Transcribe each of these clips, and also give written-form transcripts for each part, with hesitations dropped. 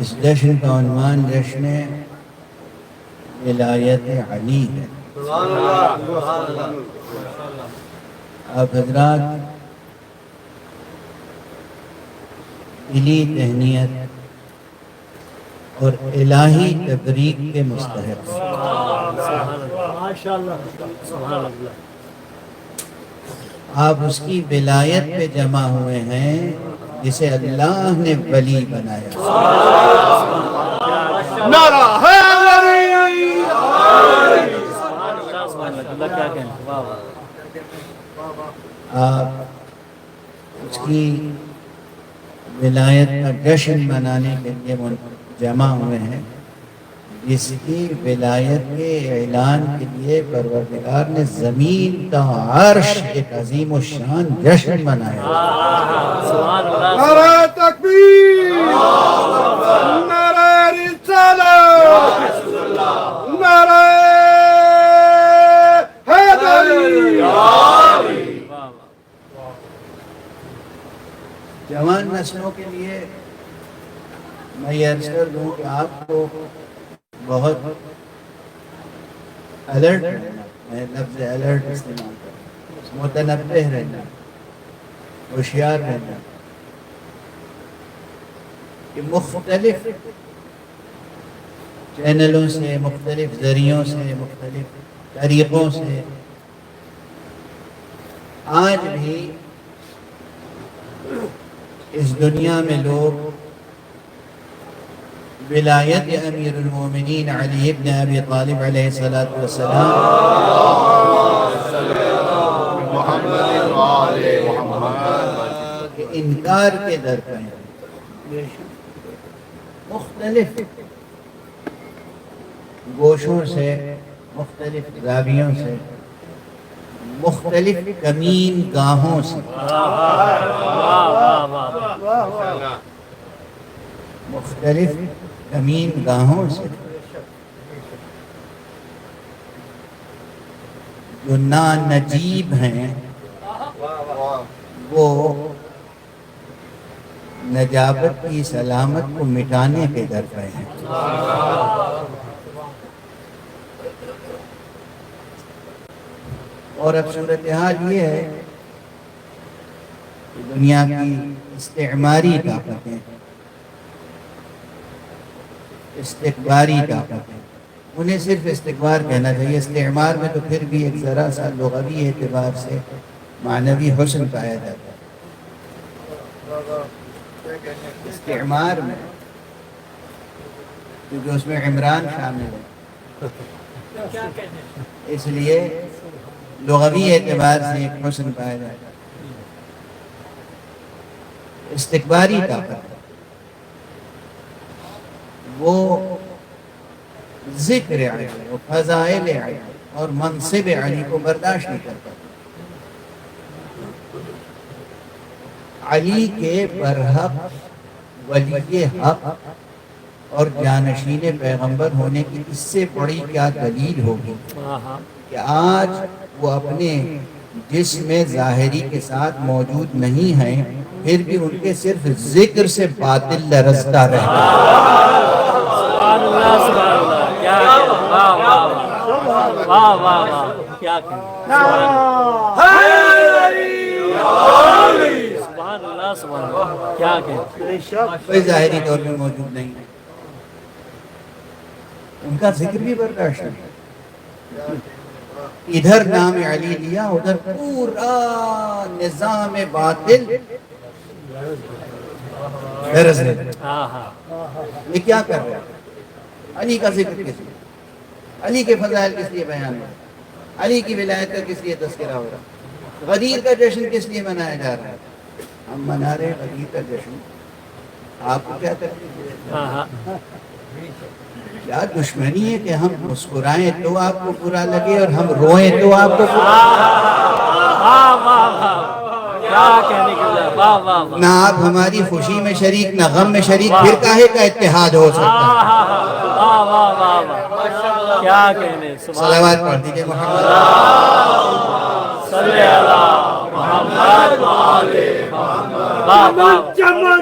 اس جشن کا عنوان جشن ولایت علی ہے۔ آپ حضرات دلی تہنیت اور الہی تبریک کے مستحق ہیں۔ آپ اس کی ولایت پہ جمع ہوئے ہیں جسے اللہ نے ولی بنایا۔ نعرہ ہے آپ اس کی ولایت کا جشن منانے کے لیے جمع ہوئے ہیں جس کی ولایت کے اعلان کے لیے پروردگار نے زمین کا عرش ایک عظیم الشان جشن منایا۔ نعرہ تکبیر، نعرہ رسالت، نعرہ حیدری۔ جوان نسلوں کے لیے میں یہ عرض کر دوں کہ آپ کو بہت الرٹ رہنا، میں لفظ الرٹ استعمال کروں، متنبہ رہنا، ہوشیار رہنا کہ مختلف چینلوں سے، مختلف ذریعوں سے، مختلف طریقوں سے آج بھی اس دنیا میں لوگ ولایت امیر المومنین علی ابن ابی طالب علیہ الصلوۃ والسلام کے انکار کے در پہ ہیں۔ مختلف گوشوں سے، مختلف زاویوں سے، مختلف کمین گاہوں سے، مختلف کمین گاہوں سے جو نانجیب ہیں وہ نجابت کی سلامت کو مٹانے کے در پہ ہیں۔ اور اب صورتحال یہ ہے کہ دنیا کی استعماری طاقتیں، استکباری طاقتیں، انہیں صرف استکبار کہنا چاہیے، استعمار میں تو پھر بھی ایک ذرا سا لغوی اعتبار سے معنوی حسن پایا جاتا ہے۔ استعمار میں کیونکہ اس میں عمران شامل ہے، اس لیے لغوی اعتبار سے ایک حسن پایا جاتا ہے۔ استکباری طاقت وہ ذکر علی و فضائل علی اور منصب علی کو برداشت نہیں کرتا۔ علی کے برحق ولی حق اور جانشین پیغمبر ہونے کی اس سے بڑی کیا دلیل ہوگی کہ آج وہ اپنے جسم ظاہری کے ساتھ موجود نہیں ہیں، پھر بھی ان کے صرف ذکر سے باطل لرزتا رہتا ہے۔ کوئی ظاہری طور پہ موجود نہیں ہے، ان کا ذکر بھی برداشت نہیں۔ ادھر نام علی لیا، ادھر پورا نظام باطل درز ہے۔ یہ کیا کر رہے ہیں؟ علی کا ذکر کس لیے؟ علی کے فضائل کس لیے بیان ہو رہا ہے؟ علی کی ولایت کا کس لیے تذکرہ ہو رہا ہے؟ غدیر کا جشن کس لیے منایا جا رہا ہے؟ ہم منا رہے غدیر کا جشن، آپ کو کیا تکلیف ہے؟ کیا دشمنی ہے کہ ہم مسکرائیں تو آپ کو برا لگے اور ہم روئیں تو آپ کو نہ آپ ہماری خوشی میں شریک نہ غم میں شریک، پھر کاہے کا اتحاد ہو سکتا ہے؟ صلوات پڑھ دیجئے محمد چمن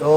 100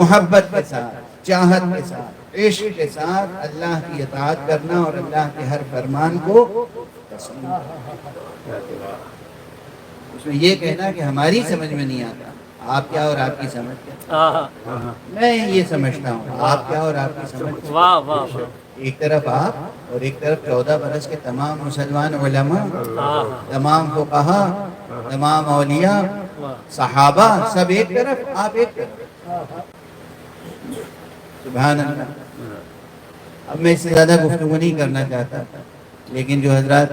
محبت کے ساتھ، چاہت کے ساتھ، عشق کے ساتھ اللہ کی اطاعت کرنا اور اللہ کے ہر فرمان کو تسلیم کرنا۔ اس میں یہ کہنا کہ ہماری سمجھ میں نہیں آتا، آپ کیا اور آپ کی سمجھ کیا، میں یہ سمجھتا ہوں آپ کیا اور آپ کی سمجھ کیا۔ واہ واہ واہ، ایک طرف آپ اور ایک طرف 14 برس کے تمام مسلمان علماء، تمام فقہا، تمام اولیاء، صحابہ، سب ایک طرف، آپ ایک طرف۔ سبحان اللہ۔ اب میں اس سے زیادہ گفتگو نہیں کرنا چاہتا، لیکن جو حضرات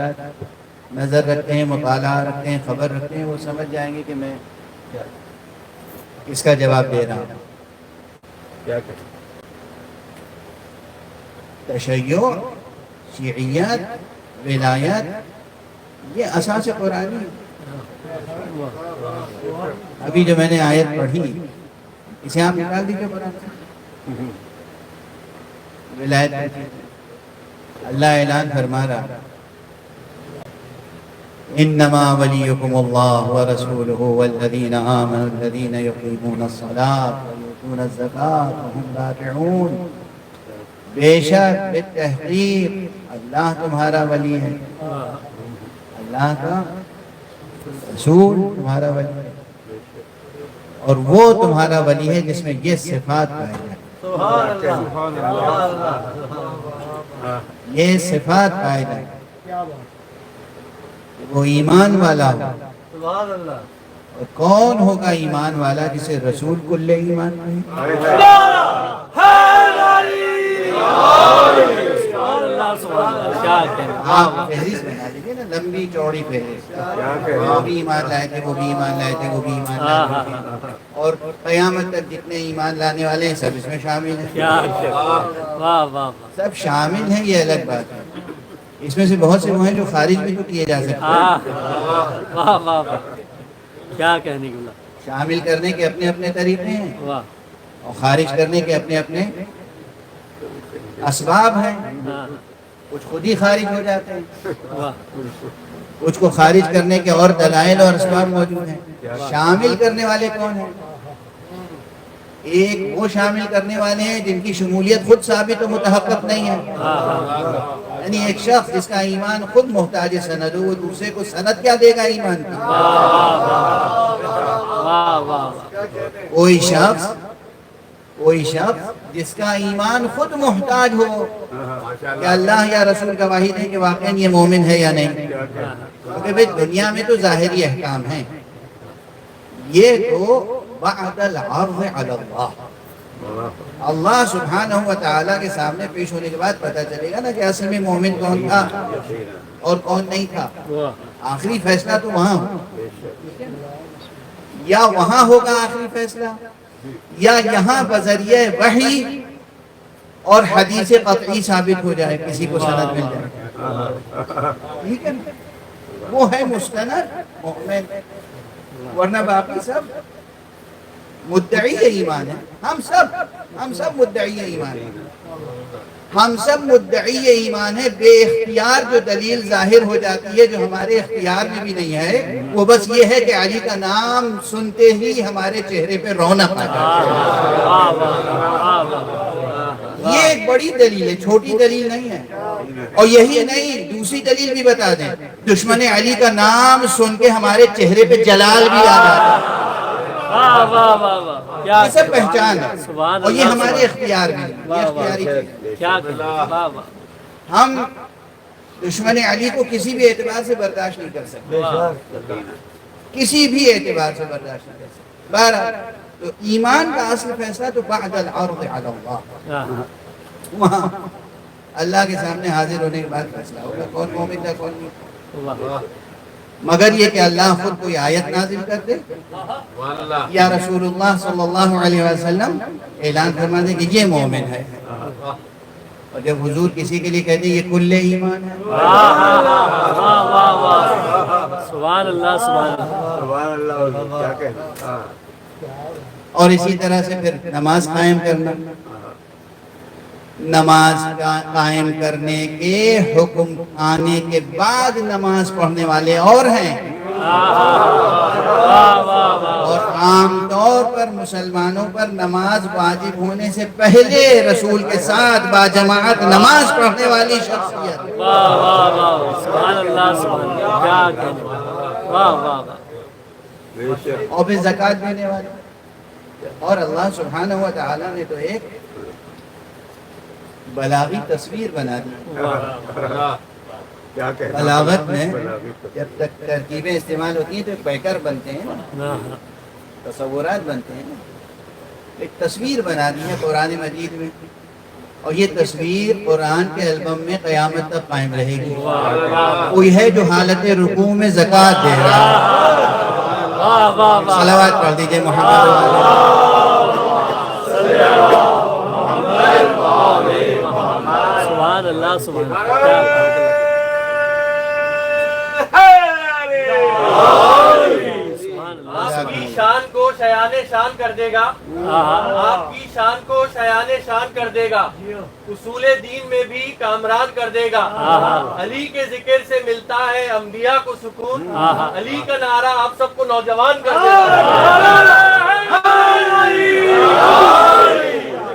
نظر رکھتے ہیں، مطالعہ رکھتے ہیں، خبر رکھتے ہیں، وہ سمجھ جائیں گے کہ میں اس کا جواب دے رہا ہوں۔ کیا کہیں؟ تشیع، شیعیت، ولایت، یہ اساس قرآنی ہے۔ ابھی جو میں نے آیت پڑھی، اسے آپ نکال دیجیے قرآن سے۔ ولایت اللہ اعلان فرما رہا، انما ولیکم اللہ ورسولہ والذین آمنوا الذین یقیمون الصلاة ویؤتون الزکاة وهم راکعون۔ بے شک بالتحقیق اللہ تمہارا ولی ہے، اللہ کا رسول تمہارا ولی ہے، اور وہ تمہارا ولی ہے جس میں یہ صفات پائی جائیں، یہ صفات پائی جائیں، وہ ایمان والا ہو۔ اور کون ہوگا ایمان والا جسے رسول کل ایمان نہیں؟ آپ فہرست بنا لیجیے نا، لمبی چوڑی فہرست، وہ بھی ایمان لائے تھے، وہ بھی ایمان لائے تھے، وہ بھی ایمان لائے تھے، اور قیامت تک جتنے ایمان لانے والے ہیں سب اس میں شامل ہیں، سب شامل ہیں، یہ الگ بات ہے۔ اس میں سے بہت سے وہ ہیں جو خارج بھی تو کیے جا سکتے ہیں، واہ واہ واہ، کیا کہنے کی بات، شامل کرنے کے اپنے اپنے طریقے ہیں واہ، اور خارج کرنے کے اپنے اپنے اسباب ہیں۔ کچھ خود ہی خارج ہو جاتے ہیں، واہ، کچھ کو خارج کرنے کے اور دلائل اور اسباب موجود ہیں۔ شامل کرنے والے کون ہیں؟ ایک وہ شامل کرنے والے ہیں جن کی شمولیت خود ثابت و متحقق نہیں ہے، یعنی ایک شخص جس کا ایمان خود محتاج سند ہو، وہ دوسرے کو سند کیا دے گا ایمان کی؟ واہ واہ، کوئی شخص جس کا ایمان خود محتاج ہو کہ اللہ یا رسول گواہی دیں کہ واقعاً یہ مومن ہے یا نہیں، کیونکہ بھئی دنیا میں تو ظاہری احکام ہیں، یہ تو بعد العرض علی اللہ، اللہ سبحانہ و تعالیٰ کے سامنے پیش ہونے کے بعد پتہ چلے گا نا کہ اصل میں مومن کون تھا اور کون نہیں تھا۔ آخری فیصلہ تو وہاں ہو، یا وہاں ہوگا آخری فیصلہ، یا یہاں بذریعہ وحی اور حدیث قطعی ثابت ہو جائے، کسی کو سند مل جائے، ٹھیک ہے، وہ ہے مستند مومن، ورنہ باقی سب مدعی ایمان ہے۔ ہم سب مدعی ایمان ہیں، ہم سب مدعی ایمان ہے۔ بے اختیار جو دلیل ظاہر ہو جاتی ہے، جو ہمارے اختیار میں بھی نہیں ہے، وہ بس یہ ہے کہ علی کا نام سنتے ہی ہمارے چہرے پہ رونق آ جاتی ہے۔ یہ ایک بڑی دلیل ہے، چھوٹی دلیل نہیں ہے۔ اور یہی نہیں، دوسری دلیل بھی بتا دیں، دشمن علی کا نام سن کے ہمارے چہرے پہ جلال بھی آ جاتا ہے، یہ سب پہچان ہے، اور یہ ہمارے اختیار میں، یہ اختیاری چیز ہے۔ ہم دشمن علی کو کسی بھی اعتبار سے برداشت نہیں کر سکتے، کسی بھی اعتبار سے برداشت نہیں کر سکتے۔ بہرحال تو ایمان کا اصل فیصلہ تو بعد العرض علی اللہ، وہاں اللہ کے سامنے حاضر ہونے کے بعد فیصلہ ہوگا کون مومن تھا کون نہیں، مگر یہ کہ اللہ خود کوئی آیت نازل کر دے یا رسول اللہ صلی اللہ علیہ وسلم اعلان فرما دے کہ یہ مومن ہے، اور جب حضور کسی کے لیے کہتے ہیں یہ کل ایمان ہے، سبحان اللہ سبحان اللہ، سبحان اللہ، کیا کہنا۔ اور اسی طرح سے پھر نماز قائم کرنا، نماز قائم کرنے کے حکم آنے کے بعد نماز پڑھنے والے اور ہیں، اور عام طور پر مسلمانوں پر نماز واجب ہونے سے پہلے رسول کے ساتھ باجماعت نماز پڑھنے والی شخصیت، واہ واہ واہ، سبحان اللہ سبحان اللہ، کیا کہنے والا، واہ واہ واہ، بے شک اور پھر زکوٰۃ دینے والی. اور اللہ سبحانہ و تعالیٰ نے تو ایک بلاغی تصویر بنا دی. کیا کہنا بلاغت میں جب تک ترکیبیں استعمال ہوتی ہیں تو ایک پیکر بنتے ہیں نا، ہاں تصورات بنتے ہیں نا. ایک تصویر بنا دی ہے قرآن مجید میں، اور یہ تصویر قرآن کے البم میں قیامت تک قائم رہے گی. کوئی ہے جو حالت رکوع میں زکوٰۃ دے رہا ہے. واہ واہ واہ، صلوات پڑھ دیجئے محمد سبحان اللہ سبحان اللہ، کیا بات ہے، سبحان اللہ، آپ کی شان کو شایان شان کر دے گا، آپ کی شان کو شایان شان کر دے گا، اصول دین میں بھی کامران کر دے گا. علی کے ذکر سے ملتا ہے انبیاء کو سکون، علی کا نعرہ آپ سب کو نوجوان کر دے گا.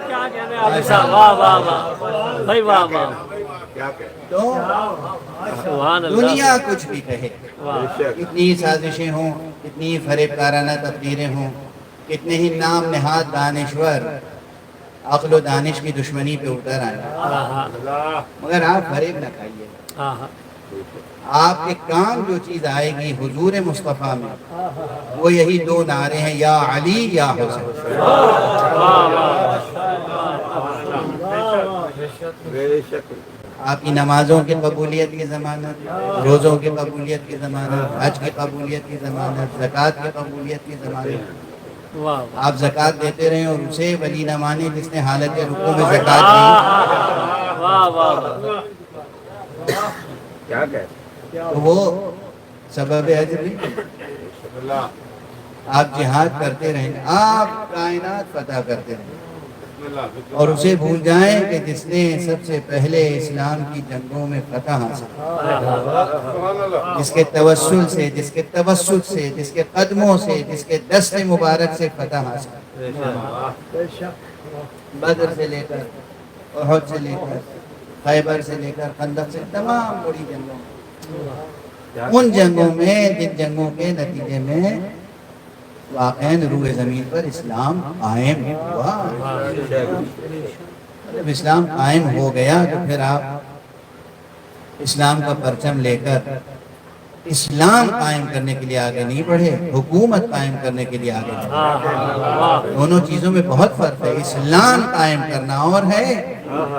کیا کہنے ہیں آپ صاحب، واہ واہ واہ بھائی، واہ واہ، کیا کہنا تو سبحان اللہ، دنیا کچھ بھی کہے، بے شک کتنی سازشیں ہوں، کتنی فریب کارانہ تقریریں ہوں، کتنے ہی نام نہاد دانشور عقل و دانش کی دشمنی پہ اتر آئے، مگر آپ فریب نہ کھائیے. آپ کے کام جو چیز آئے گی حضور مصطفیٰ میں، وہ یہی دو نعرے ہیں، یا علی یا حسین. بے شک آپ کی نمازوں کی قبولیت کی ضمانت، روزوں کی قبولیت کی ضمانت، حج کی قبولیت کی ضمانت، زکوٰۃ کی قبولیت کی ضمانت. واہ آپ زکوٰۃ دیتے رہیں اور اسے ولی نہ مانے جس نے حالت رکوع میں زکوٰۃ دی، واہ واہ، کیا کہنا تو وہ سبب اجر نہیں. آپ جہاد کرتے رہیں، آپ کائنات فتح کرتے رہیں، اور اسے بھول جائیں کہ جس نے سب سے پہلے اسلام کی جنگوں میں فتح حاصل کی، جس کے توسل سے، جس کے توسط سے، جس کے قدموں سے، جس کے دست مبارک سے فتح حاصل کی. بدر سے لے کر احد سے لے کر خیبر سے لے کر خندق سے، تمام بڑی جنگوں میں، ان جنگوں میں جن جنگوں کے نتیجے میں واقعاً روح زمین پر اسلام قائم ہوا. جب اسلام قائم ہو گیا تو پھر آپ اسلام کا پرچم لے کر اسلام قائم کرنے کے لیے آگے نہیں بڑھے، حکومت قائم کرنے کے لیے آگے بڑھے. دونوں چیزوں میں بہت فرق ہے. اسلام قائم کرنا اور ہے،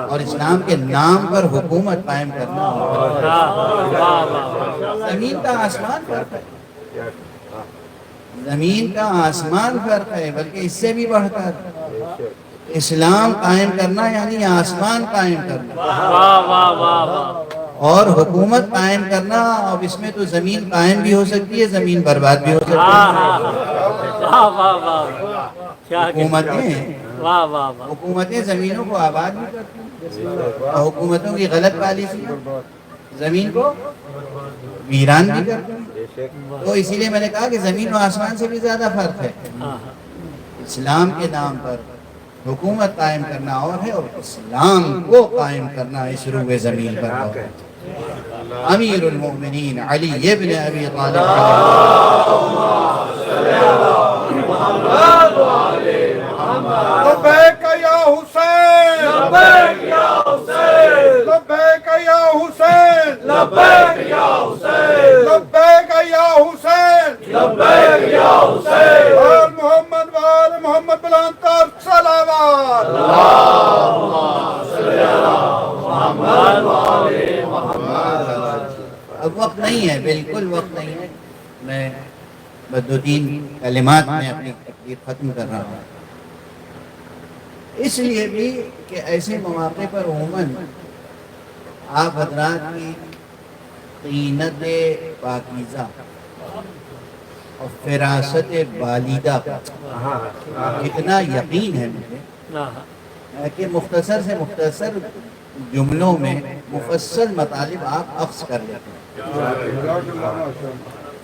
اور اسلام کے نام پر حکومت قائم کرنا اور ہے. زمین کا آسمان فرق ہے، زمین کا آسمان فرق ہے، بلکہ اس سے بھی بڑھ کر اسلام قائم کرنا یعنی آسمان قائم کرنا، اور حکومت قائم کرنا. اب اس میں تو زمین قائم بھی ہو سکتی ہے، زمین برباد بھی ہو سکتی ہے. حکومتیں زمینوں کو آباد بھی کرتی ہیں، اور حکومتوں کی غلط پالیسی زمین کو ویران بھی کرتی ہیں. تو اسی لیے میں نے کہا کہ زمین و آسمان سے بھی زیادہ فرق ہے. اسلام کے نام پر حکومت قائم کرنا اور ہے، اور اسلام کو قائم کرنا اس روح زمین پر اور ہے. امیر المؤمنین علی ابن ابی طالب لبیک یا حسین، لبیک یا حسین، لبیک یا حسین، لبیک یا حسین، لبیک یا حسین، لبیک یا حسین. آل محمد و آل محمد بلند تر صلوات. اب وقت نہیں ہے، بالکل وقت نہیں ہے. میں بس 2-3 کلمات میں اپنی تقریر ختم کر رہا ہوں. اس لیے بھی کہ ایسے مواقع پر عموماً آپ حضرات کی طینت پاکیزہ اور فراست بالیدہ اتنا یقین ہے مجھے کہ مختصر سے مختصر جملوں میں مفصل مطالب آپ اخذ کر لیتے ہیں.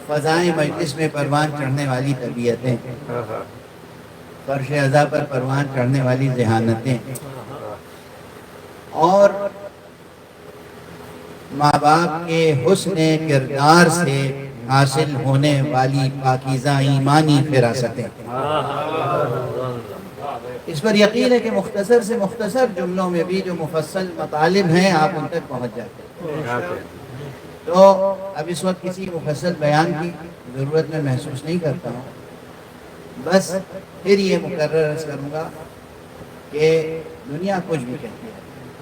فضائیں مجلس میں پروان چڑھنے والی طبیعتیں، فرش ازا پر پروان چڑھنے والی ذہانتیں، اور ماں باپ کے حسن کردار سے حاصل ہونے والی پاکیزہ ایمانی فراستیں۔ اس پر یقین ہے کہ مختصر سے مختصر جملوں میں بھی جو مفصل مطالب ہیں آپ ان تک پہنچ جاتے ہیں۔ تو اب اس وقت کسی مفصل بیان کی ضرورت میں محسوس نہیں کرتا ہوں، بس پھر یہ مقرر عرض کروں گا کہ دنیا کچھ بھی کہتی ہے،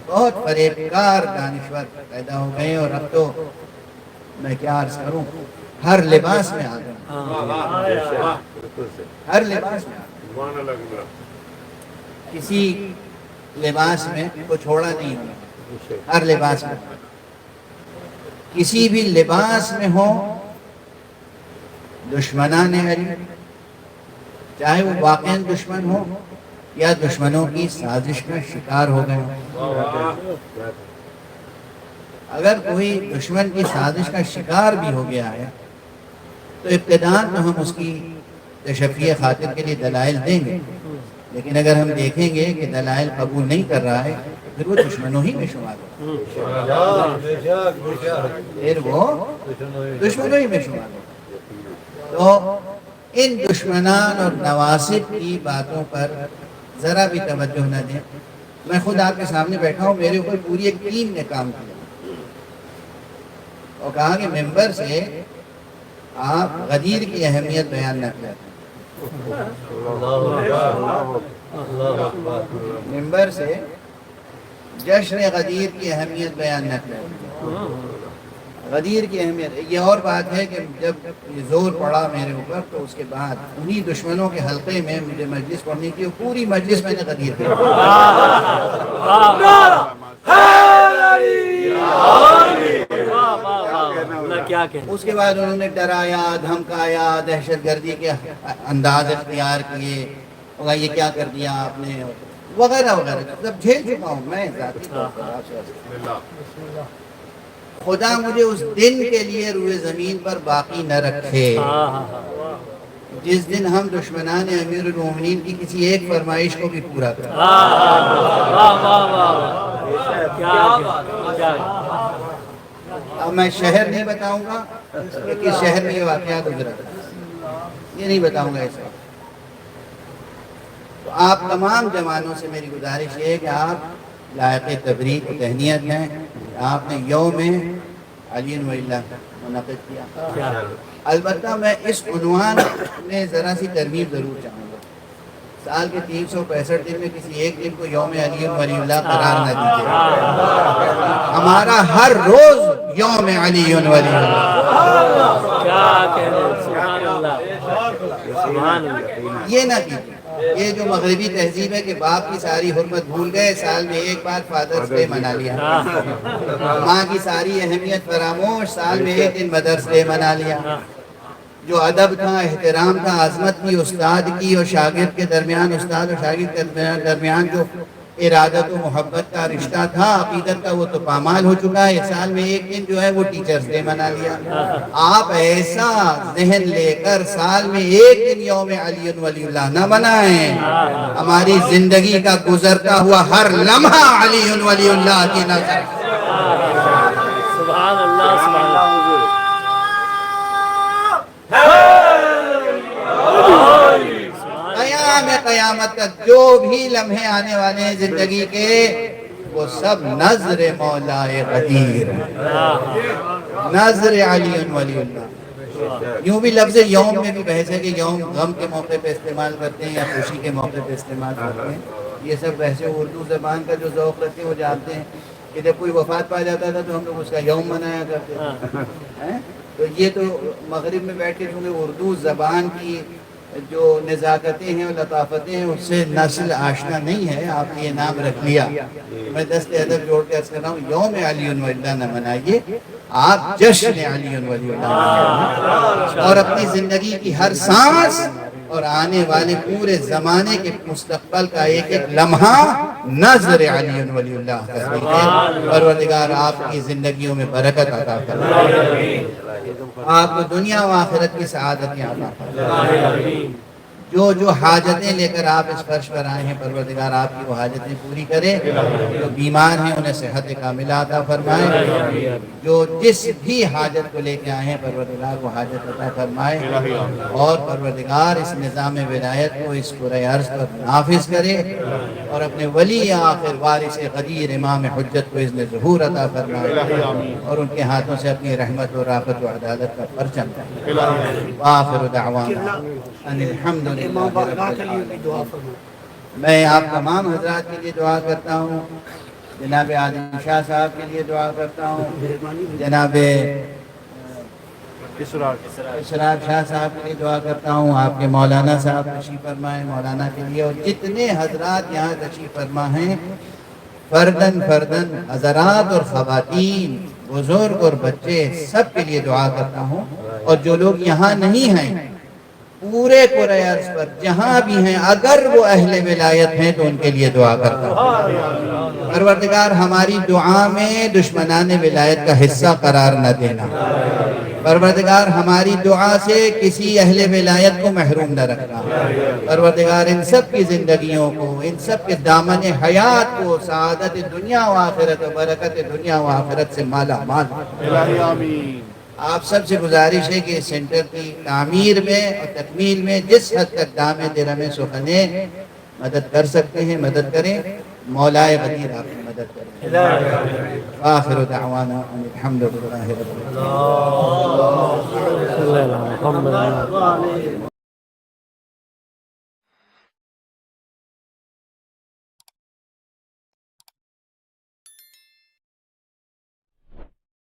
بہت فریبکار دانشور پیدا ہو گئے، اور اب تو میں کیا عرض کروں، ہر لباس میں آ گئے، ہر لباس میں آ گئے، کسی لباس میں کو چھوڑا نہیں ہوگا، ہر لباس میں، کسی بھی لباس میں ہو دشمنان علی، چاہے وہ واقعاً دشمن ہو یا دشمنوں کی سازش کا شکار ہو گئے ہو۔ اگر کوئی دشمن کی سازش کا شکار بھی ہو گیا ہے تو ابتداءً تو ہم اس کی تشفی خاطر کے لیے دلائل دیں گے، لیکن اگر ہم دیکھیں گے کہ دلائل قبول نہیں کر رہا ہے پھر وہ دشمنوں ہی میں شمار ہوگا، پھر وہ دشمنوں ہی میں شمار ہوگا۔ تو ان دشمنان اور نواسب کی باتوں پر ذرا بھی توجہ نہ دیں۔ میں خود آپ کے سامنے بیٹھا ہوں، میرے اوپر پوری ایک ٹیم نے کام کیا اور کہا کہ ممبر سے آپ غدیر کی اہمیت بیان نہ کریں، ممبر سے جشن غدیر کی اہمیت بیان نہ کریں، غدیر کی اہمیت۔ یہ اور بات ہے کہ جب یہ زور پڑا میرے اوپر تو اس کے بعد انہی دشمنوں کے حلقے میں مجھے مجلس پڑھنی تھی، پوری مجلس میں نے غدیر کی۔ اس کے بعد انہوں نے ڈرایا، دھمکایا، دہشت گردی کے انداز اختیار کیے، یہ کیا کر دیا آپ نے، وغیرہ وغیرہ، سب جھیل چکا ہوں میں ذاتی طور پر۔ خدا مجھے اس دن کے لیے روئے زمین پر باقی نہ رکھے جس دن ہم دشمنان امیر المومنین کی کسی ایک فرمائش کو بھی پورا کریں۔ اب میں شہر نہیں بتاؤں گا کہ کس شہر میں یہ واقعہ گزرا، یہ نہیں بتاؤں گا ایسا۔ تو آپ تمام جوانوں سے میری گزارش یہ ہے کہ آپ لائق تبریک و تہنیت ہیں، آپ نے یوم علی ولی اللہ منعقد کیا۔ البتہ میں اس عنوان میں ذرا سی ترمیم ضرور چاہوں گا، سال کے 365 دن میں کسی ایک دن کو یوم علی ولی اللہ قرار نہ دیجیے، ہمارا ہر روز یوم علی ولی اللہ، یہ نہ کیجیے۔ یہ جو مغربی تہذیب ہے کہ باپ کی ساری حرمت بھول گئے، سال میں ایک بار فادرز ڈے منا لیا، ماں کی ساری اہمیت فراموش، سال میں ایک دن مدرس ڈے منا لیا۔ جو ادب تھا، احترام تھا، عظمت تھی استاد کی اور شاگرد کے درمیان، استاد اور شاگرد کے درمیان جو ارادت و محبت کا رشتہ تھا، عقیدت کا، وہ تو پامال ہو چکا ہے۔ سال میں ایک دن جو ہے وہ ٹیچرز ڈے منا لیا۔ آپ ایسا ذہن لے کر سال میں ایک دن یوم علی ولی اللہ نہ منائیں، ہماری زندگی کا گزرتا ہوا ہر لمحہ علی ولی اللہ کی نظر۔ سبحان اللہ، سبحان اللہ۔ قیامت تک جو بھی لمحے آنے والے ہیں زندگی کے، وہ سب نظر مولا غدیر، نظر علی ولی اللہ۔ یوں بھی لفظ یوم میں بھی بحث ہے کہ یوم غم کے موقع پہ استعمال کرتے ہیں یا خوشی کے موقع پہ استعمال کرتے ہیں، یہ سب ویسے اردو زبان کا جو ذوق رکھتے ہیں وہ جانتے ہیں کہ جب کوئی وفات پا جاتا تھا تو ہم لوگ اس کا یوم منایا کرتے ہیں۔ تو یہ تو مغرب میں بیٹھ کے چونکہ اردو زبان کی جو نزاکتیں ہیں اور لطافتیں ہیں اس سے نسل آشنا نہیں ہے، آپ نے یہ نام رکھ لیا۔ میں دست ادب جوڑ کے عرض کر رہا ہوں، یوم علی ولی اللہ نہ منائیے، آپ جشن علی ولی اللہ منائیے، اور اپنی زندگی کی ہر سانس اور آنے والے پورے زمانے کے مستقبل کا ایک ایک لمحہ نظر علی ولی اللہ کر دیجیے۔ پروردگار آپ کی زندگیوں میں برکت عطا فرمائے، آپ کو دنیا و آخرت کی سعادتیں عطا فرمائے۔ جو حاجتیں لے کر آپ اس فرش پر آئے ہیں پروردگار آپ کی وہ حاجتیں پوری کرے، جو بیمار ہیں انہیں صحت کاملہ عطا فرمائے، جو جس بھی حاجت کو لے کے آئے ہیں پروردگار وہ حاجت عطا فرمائے، اور پروردگار اس نظام ولایت کو اس کرۂ ارض پر نافذ کرے، اور اپنے ولی آخر وارث غدیر امام حجت کو اذن ظہور عطا فرمائے، اور ان کے ہاتھوں سے اپنی رحمت و رافت و عدالت کا پرچم دے۔ وآخر دعوانا ان الحمد للہ رب العالمین۔ میں آپ تمام حضرات کے لیے دعا کرتا ہوں، جناب عادل شاہ صاحب کے لیے دعا کرتا ہوں، جناب اسرار شاہ صاحب کے لیے دعا کرتا ہوں، آپ کے مولانا صاحب تشریف فرمائیں، مولانا کے لیے، اور جتنے حضرات یہاں تشریف فرما ہیں فردن حضرات اور خواتین، بزرگ اور بچے، سب کے لیے دعا کرتا ہوں، اور جو لوگ یہاں نہیں ہیں پورے کرۂ ارض پر جہاں بھی ہیں اگر وہ اہل ولایت ہیں تو ان کے لیے دعا کرتا ہوں۔ پروردگار ہماری دعا میں دشمنان ولایت کا حصہ قرار نہ دینا، پروردگار ہماری دعا سے کسی اہل ولایت کو محروم نہ رکھنا، پروردگار ان سب کی زندگیوں کو، ان سب کے دامن حیات کو سعادت دنیا و آخرت و برکت دنیا و آخرت سے مالا مال۔ آپ سب سے گزارش ہے کہ اس سینٹر کی تعمیر میں اور تکمیل میں جس حد تک دام درہم سخنے مدد کر سکتے ہیں مدد کریں، مولائے غدیر آپ کی مدد کریں۔ آخر دعوانا ان الحمد للہ رب العالمین۔ اللہ